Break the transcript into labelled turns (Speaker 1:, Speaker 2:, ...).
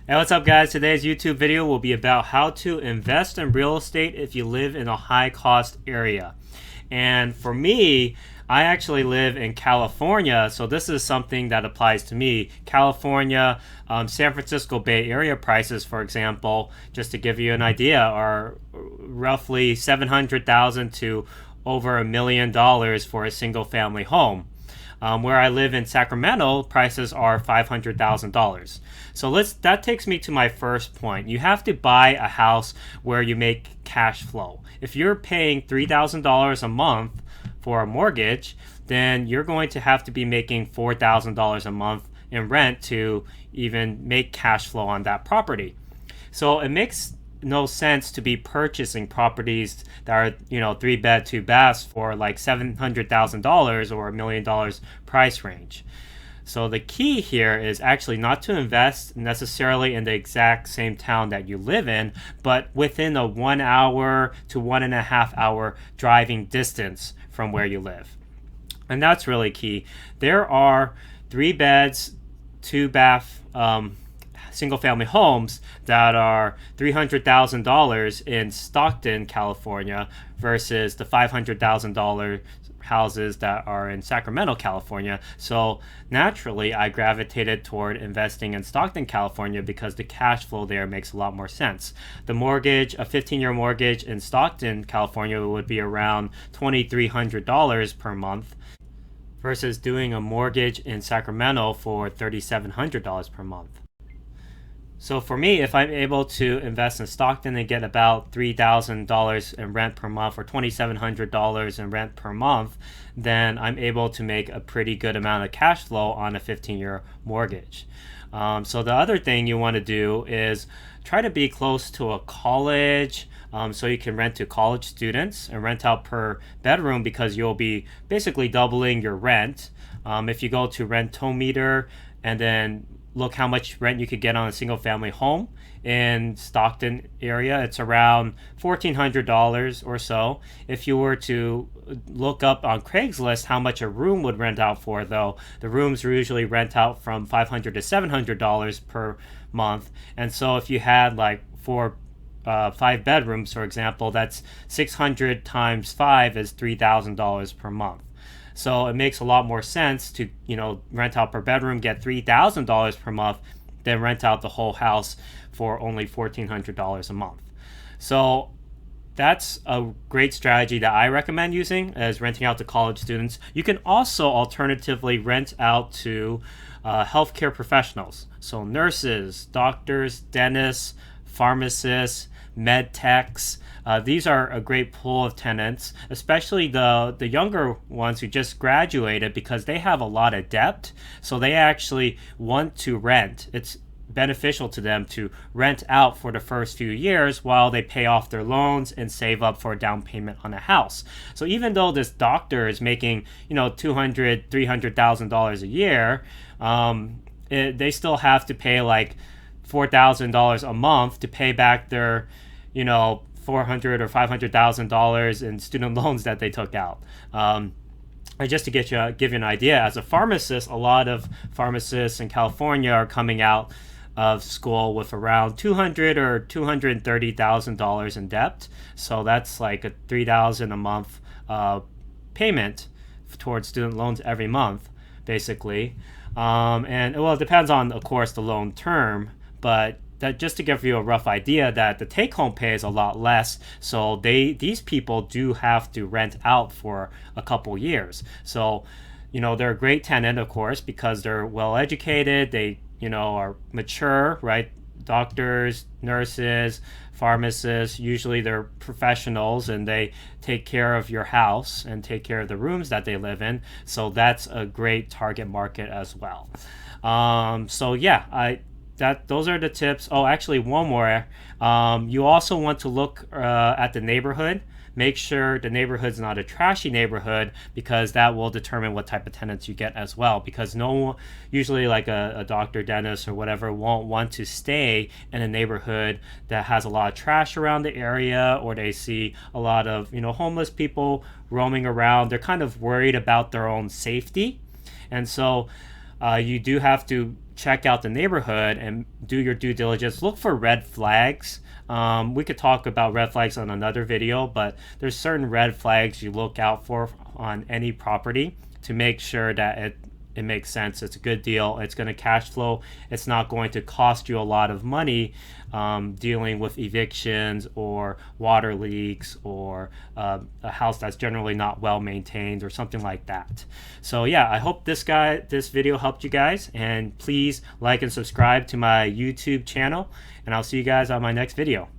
Speaker 1: Hey, what's up, guys? Today's YouTube video will be about how to invest in real estate if you live in a high cost area. And for me, I actually live in California, so this is something that applies to me. California, San Francisco Bay Area prices, for example, just to give you an idea, are roughly 700,000 to over $1 million for a single family home. Where I live in Sacramento, prices are $500,000. So that takes me to my first point. You have to buy a house where you make cash flow. If you're paying $3,000 a month for a mortgage, then you're going to have to be making $4,000 a month in rent to even make cash flow on that property. So it makes no sense to be purchasing properties that are, 3 bed, 2 baths for like $700,000 or $1 million price range. So the key here is actually not to invest necessarily in the exact same town that you live in, but within a 1 hour to 1.5 hour driving distance from where you live. And that's really key. There are 3 beds, 2 bath single family homes that are $300,000 in Stockton, California, versus the $500,000 houses that are in Sacramento, California. So naturally, I gravitated toward investing in Stockton, California because the cash flow there makes a lot more sense. The mortgage, a 15-year mortgage in Stockton, California, would be around $2,300 per month versus doing a mortgage in Sacramento for $3,700 per month. So for me, if I'm able to invest in Stockton and get about $3,000 in rent per month or $2,700 in rent per month, then I'm able to make a pretty good amount of cash flow on a 15-year mortgage. So the other thing you want to do is try to be close to a college, so you can rent to college students and rent out per bedroom because you'll be basically doubling your rent. If you go to Rentometer and then look how much rent you could get on a single family home in Stockton area, it's around $1,400 or so. If you were to look up on Craigslist how much a room would rent out for, though, the rooms usually rent out from $500 to $700 per month. And so if you had like 5 bedrooms, for example, that's 600 times 5 is $3,000 per month. So it makes a lot more sense to, rent out per bedroom, get $3,000 per month, than rent out the whole house for only $1,400 a month. So that's a great strategy that I recommend using, as renting out to college students. You can also alternatively rent out to healthcare professionals. So nurses, doctors, dentists, pharmacists, med techs. These are a great pool of tenants, especially the younger ones who just graduated, because they have a lot of debt. So they actually want to rent. It's beneficial to them to rent out for the first few years while they pay off their loans and save up for a down payment on a house. So even though this doctor is making, $200,000, $300,000 a year, they still have to pay like $4,000 a month to pay back their, $400,000 or $500,000 in student loans that they took out. And just to give you an idea, as a pharmacist, a lot of pharmacists in California are coming out of school with around $200,000 or $230,000 in debt. So that's like a $3,000 a month payment towards student loans every month, basically. And well, it depends on, of course, the loan term, but that just to give you a rough idea that the take-home pay is a lot less. So these people do have to rent out for a couple years. So, they're a great tenant, of course, because they're well educated. They, are mature, right? Doctors, nurses, pharmacists, usually they're professionals and they take care of your house and take care of the rooms that they live in. So that's a great target market as well. So yeah, those are the tips. Oh, actually, one more. You also want to look at the neighborhood. Make sure the neighborhood's not a trashy neighborhood, because that will determine what type of tenants you get as well. Because usually like a doctor, dentist, or whatever won't want to stay in a neighborhood that has a lot of trash around the area, or they see a lot of homeless people roaming around. They're kind of worried about their own safety, and so you do have to check out the neighborhood and do your due diligence. Look for red flags. We could talk about red flags on another video, but there's certain red flags you look out for on any property to make sure that it makes sense. It's a good deal. It's going to cash flow. It's not going to cost you a lot of money dealing with evictions or water leaks or a house that's generally not well maintained or something like that. So yeah, I hope this video helped you guys, and please like and subscribe to my YouTube channel, and I'll see you guys on my next video.